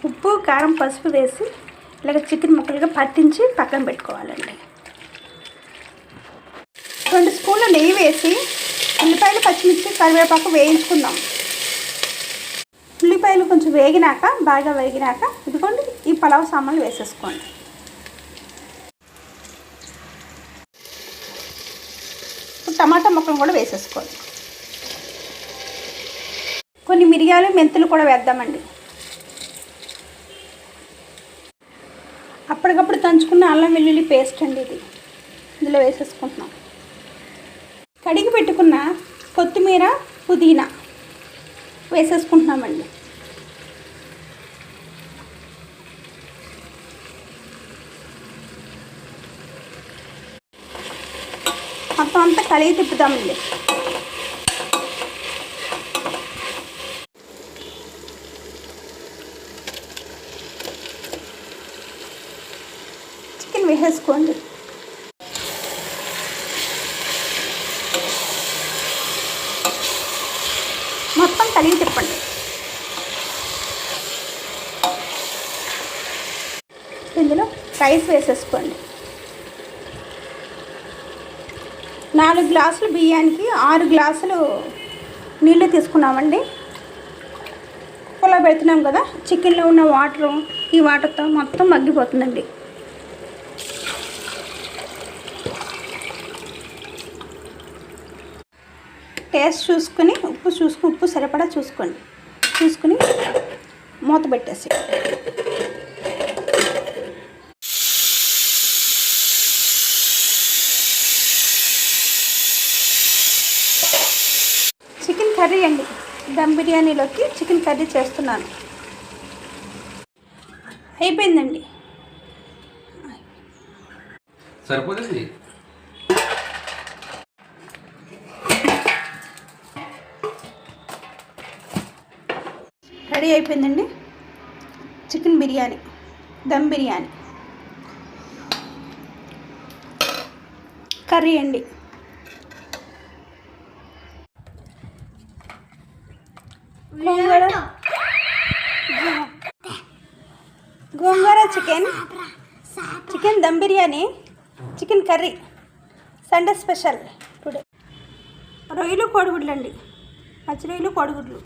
ఉప్పు కారం పసుపు వేసి ఇలాగ చికెన్ ముక్కలుగా పట్టించి పక్కన పెట్టుకోవాలండి. 2 స్పూన్ల నెయ్యి వేసి ఉల్లిపాయలు పచ్చిమిర్చి కరివేపాకు వేయించుకుందాం. ఉల్లిపాయలు కొంచెం బాగా వేగినాక ఇదిగోండి ఈ పలావ్ సామాన్లు వేసేసుకోండి. టమాటా ముక్కలు కూడా వేసేసుకోండి. కొన్ని మిరియాలు మెంతులు కూడా వేద్దామండి. అప్పటికప్పుడు దంచుకున్న అల్లం వెల్లుల్లి పేస్ట్ అండి ఇది ఇందులో వేసేసుకుంటున్నాం. కడిగి పెట్టుకున్న కొత్తిమీర పుదీనా వేసేసుకుంటున్నామండి. మొత్తం అంతా కలిగి తిప్పుదామండి. చికెన్ వేసేసుకోండి. మొత్తం కలిగి తిప్పండి. ఇందులో రైస్ వేసేసుకోండి. 4 గ్లాసులు బియ్యానికి 6 గ్లాసులు నీళ్ళు తీసుకున్నామండి. కుక్కలో పెడుతున్నాం కదా, చికెన్లో ఉన్న వాటరు ఈ వాటర్తో మొత్తం మగ్గిపోతుందండి. టేస్ట్ చూసుకుని ఉప్పు సరిపడా చూసుకుని మూత పెట్టేసి చికెన్ కర్రీ అండి. దమ్ బిర్యానీలోకి చికెన్ కర్రీ చేస్తున్నాను. అయిపోయిందండి. సరిపోతుంది. రెడీ అయిపోయిందండి చికెన్ బిర్యానీ, దమ్ బిర్యానీ కర్రీ అండి. Gongura chicken dum biryani, chicken curry Sunday special today. రొయ్యలు కోడిగుడ్లు అండి, పచ్చి రొయ్యలు కోడిగుడ్లు.